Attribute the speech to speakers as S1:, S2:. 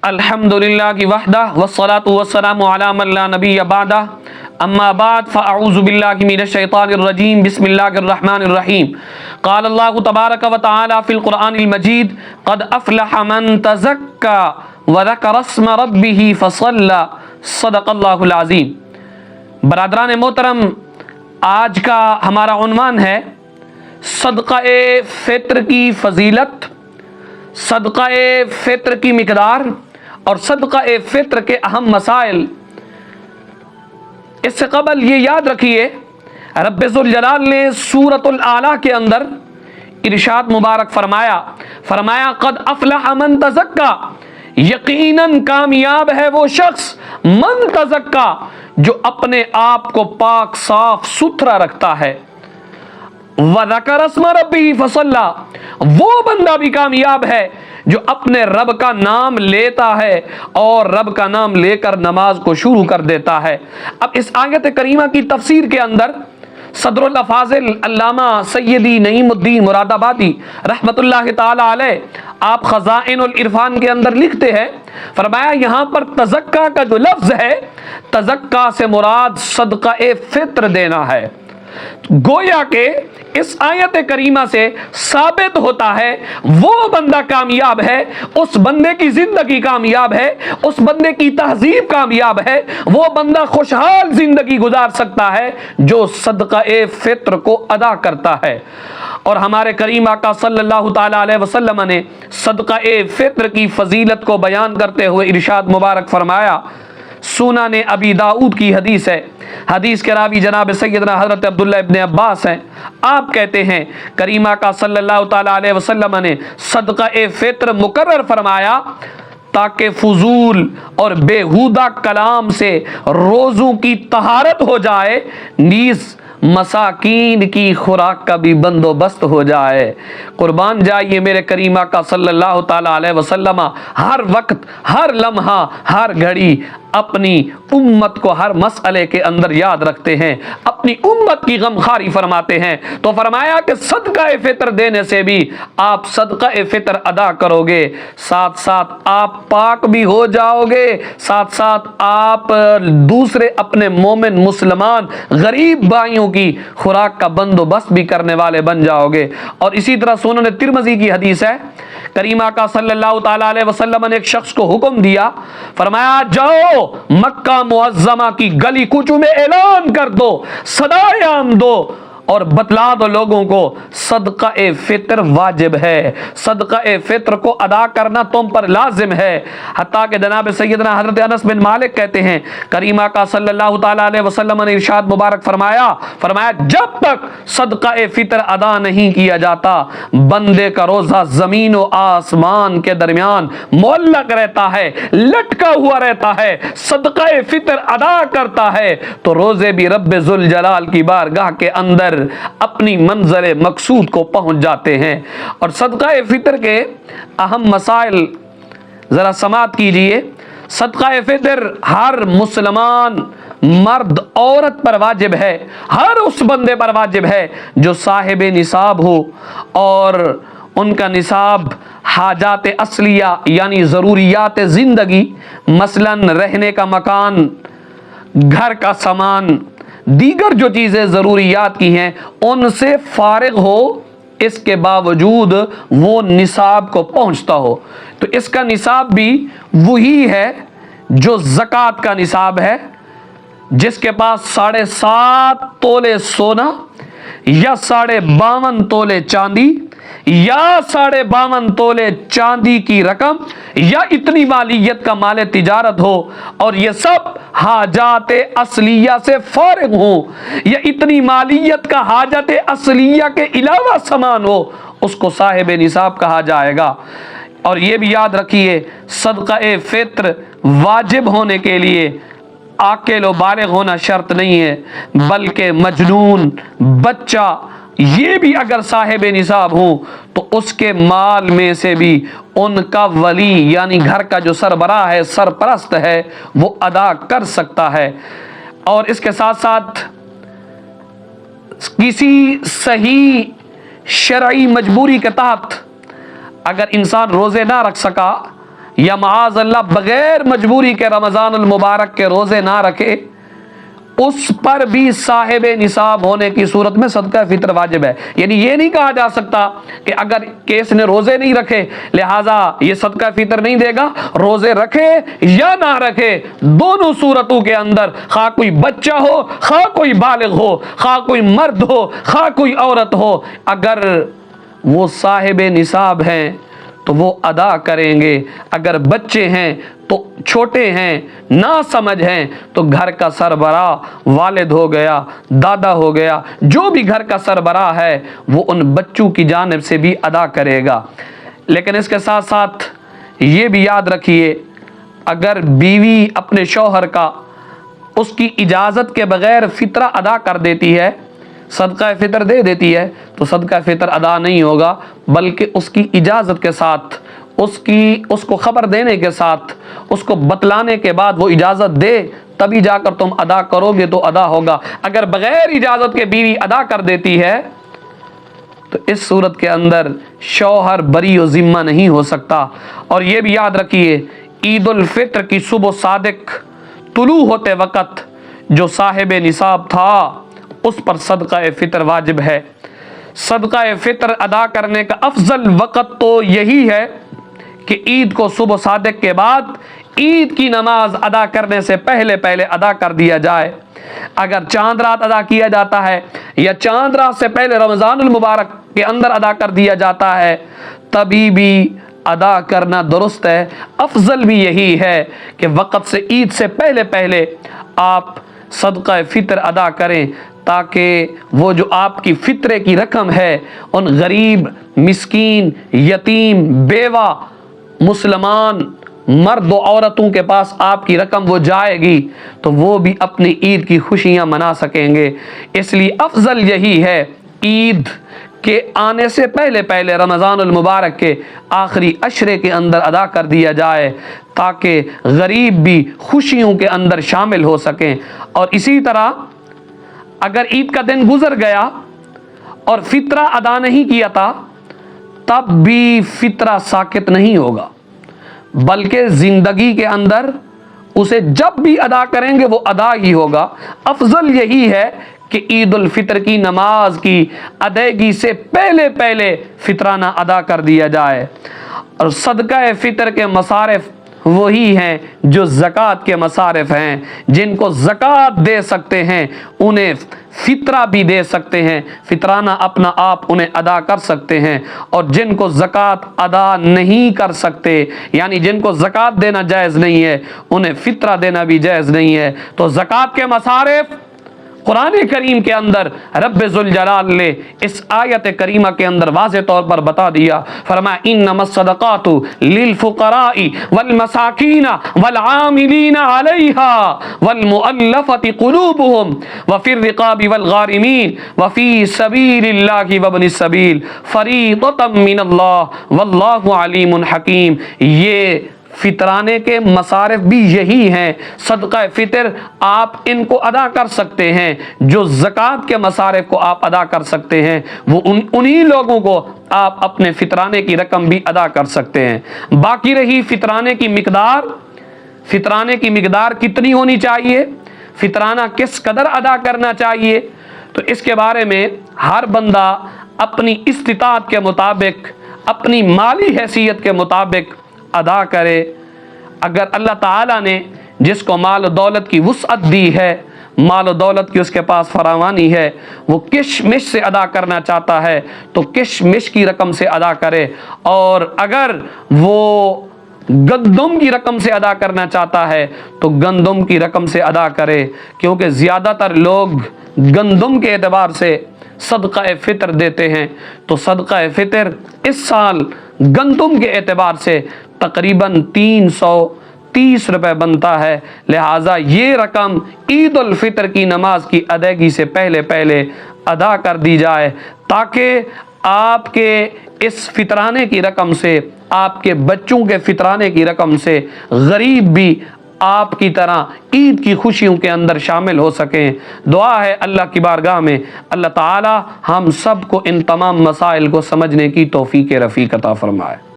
S1: الحمدللہ کی وحدہ والصلاة والسلام علی من لا نبی بعدہ اما بعد فاعوذ باللہ من الشیطان الرجیم بسم اللہ الرحمن الرحیم قال اللہ تبارک و تعالی فی القرآن المجید قد افلح من تزکا وذکر اسم ربہ فصلی صدق اللہ العظیم۔ برادران محترم، آج کا ہمارا عنوان ہے صدقہ فطر کی فضیلت، صدقہ فطر کی مقدار اور صدقہ فطر کے اہم مسائل۔ اس سے قبل یہ یاد رکھیے، رب ذوالجلال نے سورۃ الاعلیٰ کے اندر ارشاد مبارک فرمایا قد افلح من تزکا، یقیناً کامیاب ہے وہ شخص من تزکا جو اپنے آپ کو پاک صاف ستھرا رکھتا ہے، وَذَكَرَ اسْمَ رَبِّهِ فَصَلَّى، وہ بندہ بھی کامیاب ہے جو اپنے رب کا نام لیتا ہے اور رب کا نام لے کر نماز کو شروع کر دیتا ہے۔ اب اس آیت کریمہ کی تفسیر کے اندر صدر الافاضل علامہ سیدی نعیم الدین مراد آبادی رحمت اللہ تعالی علیہ، آپ خزائن العرفان کے اندر لکھتے ہیں، فرمایا یہاں پر تزکا کا جو لفظ ہے، تزکا سے مراد صدقہ فطر دینا ہے۔ گویا کہ اس آیت کریمہ سے ثابت ہوتا ہے وہ بندہ کامیاب ہے، اس بندے کی زندگی کامیاب ہے، اس بندے کی تہذیب کامیاب ہے، وہ بندہ خوشحال زندگی گزار سکتا ہے جو صدقہ فطر کو ادا کرتا ہے۔ اور ہمارے کریم آقا صلی اللہ تعالی علیہ وسلم نے صدقہ فطر کی فضیلت کو بیان کرتے ہوئے ارشاد مبارک فرمایا، سنن ابی داؤد کی حدیث ہے، حدیث کے راوی جناب سیدنا حضرت عبداللہ ابن عباس ہیں، آپ کہتے ہیں کریم آقا صلی اللہ تعالی علیہ وسلم نے صدقہ فطر مقرر فرمایا تاکہ فضول اور بیہودہ کلام سے روزوں کی طہارت ہو جائے، نیز مساکین کی خوراک کا بھی بندوبست ہو جائے۔ قربان جائیے میرے کریم آقا صلی اللہ تعالی علیہ وسلم ہر وقت، ہر لمحہ، ہر گھڑی اپنی امت کو ہر مسئلے کے اندر یاد رکھتے ہیں، اپنی امت کی غمخواری فرماتے ہیں، تو فرمایا کہ صدقہ فطر دینے سے بھی آپ صدقہ فطر ادا کرو گے، ساتھ ساتھ آپ پاک بھی ہو جاؤ گے، ساتھ ساتھ آپ دوسرے اپنے مومن مسلمان غریب بھائیوں کی خوراک کا بندوبست بھی کرنے والے بن جاؤ گے۔ اور اسی طرح سنن ترمذی کی حدیث ہے، کریم آقا صلی اللہ تعالی علیہ وسلم نے ایک شخص کو حکم دیا، فرمایا جاؤ مکہ معظمہ کی گلی کوچوں میں اعلان کر دو، صدائے عام دو اور بتلا دو لوگوں کو صدقہ فطر واجب ہے، صدقہ فطر کو ادا کرنا تم پر لازم ہے۔ حتیٰ کہ جناب سیدنا حضرت انس بن مالک کہتے ہیں کریم آقا صلی اللہ تعالی علیہ وسلم نے ارشاد مبارک فرمایا جب تک صدقہ فطر ادا نہیں کیا جاتا بندے کا روزہ زمین و آسمان کے درمیان معلق رہتا ہے، لٹکا ہوا رہتا ہے، صدقہ فطر ادا کرتا ہے تو روزے بھی رب ذوالجلال کی بارگاہ کے اندر اپنی منزل مقصود کو پہنچ جاتے ہیں۔ اور صدقہ فطر کے اہم مسائل ذرا سماعت کیجئے۔ صدقہ فطر ہر مسلمان مرد عورت پر واجب ہے، ہر اس بندے پر واجب ہے جو صاحب نصاب ہو اور ان کا نصاب حاجات اصلیہ یعنی ضروریات زندگی، مثلا رہنے کا مکان، گھر کا سامان، دیگر جو چیزیں ضروریات کی ہیں ان سے فارغ ہو، اس کے باوجود وہ نصاب کو پہنچتا ہو، تو اس کا نصاب بھی وہی ہے جو زکوٰۃ کا نصاب ہے۔ جس کے پاس 7.5 تولے سونا یا 52.5 تولے چاندی یا 52.5 تولے چاندی کی رقم یا اتنی مالیت کا مال تجارت ہو اور یہ سب حاجات اصلیہ سے فارغ ہوں، یا اتنی مالیت کا حاجات اصلیہ کے علاوہ سامان ہو، اس کو صاحب نصاب کہا جائے گا۔ اور یہ بھی یاد رکھیے صدقہ فطر واجب ہونے کے لیے عاقل و بالغ ہونا شرط نہیں ہے، بلکہ مجنون بچہ یہ بھی اگر صاحب نصاب ہوں تو اس کے مال میں سے بھی ان کا ولی یعنی گھر کا جو سربراہ ہے، سرپرست ہے، وہ ادا کر سکتا ہے۔ اور اس کے ساتھ ساتھ کسی صحیح شرعی مجبوری کے تحت اگر انسان روزے نہ رکھ سکا یا معاذ اللہ بغیر مجبوری کے رمضان المبارک کے روزے نہ رکھے، اس پر بھی صاحب نصاب ہونے کی صورت میں صدقہ فطر واجب ہے۔ یعنی یہ نہیں کہا جا سکتا کہ اگر کیس نے روزے نہیں رکھے لہٰذا یہ صدقہ فطر نہیں دے گا، روزے رکھے یا نہ رکھے دونوں صورتوں کے اندر، خواہ کوئی بچہ ہو، خواہ کوئی بالغ ہو، خواہ کوئی مرد ہو، خواہ کوئی عورت ہو، اگر وہ صاحب نصاب ہیں تو وہ ادا کریں گے۔ اگر بچے ہیں تو چھوٹے ہیں، نا سمجھ ہیں، تو گھر کا سربراہ والد ہو گیا، دادا ہو گیا، جو بھی گھر کا سربراہ ہے وہ ان بچوں کی جانب سے بھی ادا کرے گا۔ لیکن اس کے ساتھ ساتھ یہ بھی یاد رکھیے، اگر بیوی اپنے شوہر کا اس کی اجازت کے بغیر فطرہ ادا کر دیتی ہے، صدقہ فطر دے دیتی ہے، تو صدقہ فطر ادا نہیں ہوگا، بلکہ اس کی اجازت کے ساتھ، اس کو خبر دینے کے ساتھ، اس کو بتلانے کے بعد وہ اجازت دے تبھی جا کر تم ادا کرو گے تو ادا ہوگا۔ اگر بغیر اجازت کے بیوی ادا کر دیتی ہے تو اس صورت کے اندر شوہر بری و ذمہ نہیں ہو سکتا۔ اور یہ بھی یاد رکھیے، عید الفطر کی صبح صادق طلوع ہوتے وقت جو صاحب نصاب تھا اس پر صدقہ فطر واجب ہے۔ صدقہ فطر ادا کرنے کا افضل وقت تو یہی ہے کہ عید کو صبح صادق کے بعد عید کی نماز ادا کرنے سے پہلے ادا کر دیا جائے۔ اگر چاند رات ادا کیا جاتا ہے یا چاند رات سے پہلے رمضان المبارک کے اندر ادا کر دیا جاتا ہے تبھی بھی ادا کرنا درست ہے۔ افضل بھی یہی ہے کہ وقت سے عید سے پہلے آپ صدقہ فطر ادا کریں، تاکہ وہ جو آپ کی فطرے کی رقم ہے ان غریب، مسکین، یتیم، بیوہ، مسلمان مرد و عورتوں کے پاس آپ کی رقم وہ جائے گی تو وہ بھی اپنی عید کی خوشیاں منا سکیں گے۔ اس لیے افضل یہی ہے عید کے آنے سے پہلے رمضان المبارک کے آخری عشرے کے اندر ادا کر دیا جائے، تاکہ غریب بھی خوشیوں کے اندر شامل ہو سکیں۔ اور اسی طرح اگر عید کا دن گزر گیا اور فطرہ ادا نہیں کیا تھا تب بھی فطرہ ساقط نہیں ہوگا، بلکہ زندگی کے اندر اسے جب بھی ادا کریں گے وہ ادا ہی ہوگا۔ افضل یہی ہے کہ عید الفطر کی نماز کی ادائیگی سے پہلے فطرانہ ادا کر دیا جائے۔ اور صدقہ فطر کے مصارف وہی ہیں جو زکوٰۃ کے مصارف ہیں۔ جن کو زکوٰۃ دے سکتے ہیں انہیں فطرہ بھی دے سکتے ہیں، فطرانہ اپنا آپ انہیں ادا کر سکتے ہیں۔ اور جن کو زکوٰۃ ادا نہیں کر سکتے، یعنی جن کو زکوٰۃ دینا جائز نہیں ہے، انہیں فطرہ دینا بھی جائز نہیں ہے۔ تو زکوٰۃ کے مصارف قرآن کریم کے اندر رب ذوالجلال نے اس آیت کریمہ کے اندر واضح طور پر بتا دیا۔ فرمایا انما الصدقات للفقراء والمساکین والعاملین علیہا والمؤلفۃ قلوبهم وفی الرقاب والغارمین وفی سبیل اللہ وابن السبیل فریضۃ من اللہ واللہ علیم حکیم۔ یہ فطرانے کے مصارف بھی یہی ہیں۔ صدقہ فطر آپ ان کو ادا کر سکتے ہیں، جو زکوٰۃ کے مصارف کو آپ ادا کر سکتے ہیں وہ انہی لوگوں کو آپ اپنے فطرانے کی رقم بھی ادا کر سکتے ہیں۔ باقی رہی فطرانے کی مقدار کتنی ہونی چاہیے، فطرانہ کس قدر ادا کرنا چاہیے، تو اس کے بارے میں ہر بندہ اپنی استطاعت کے مطابق، اپنی مالی حیثیت کے مطابق ادا کرے۔ اگر اللہ تعالیٰ نے جس کو مال و دولت کی وسعت دی ہے، مال و دولت کی اس کے پاس فراوانی ہے، وہ کشمش سے ادا کرنا چاہتا ہے تو کشمش کی رقم سے ادا کرے، اور اگر وہ گندم کی رقم سے ادا کرنا چاہتا ہے تو گندم کی رقم سے ادا کرے، کیونکہ زیادہ تر لوگ گندم کے اعتبار سے صدقہ فطر دیتے ہیں۔ تو صدقہ فطر اس سال گندم کے اعتبار سے تقریباً 330 روپے بنتا ہے، لہٰذا یہ رقم عید الفطر کی نماز کی ادائیگی سے پہلے ادا کر دی جائے، تاکہ آپ کے اس فطرانے کی رقم سے، آپ کے بچوں کے فطرانے کی رقم سے غریب بھی آپ کی طرح عید کی خوشیوں کے اندر شامل ہو سکیں۔ دعا ہے اللہ کی بارگاہ میں اللہ تعالی ہم سب کو ان تمام مسائل کو سمجھنے کی توفیق رفیق عطا فرمائے۔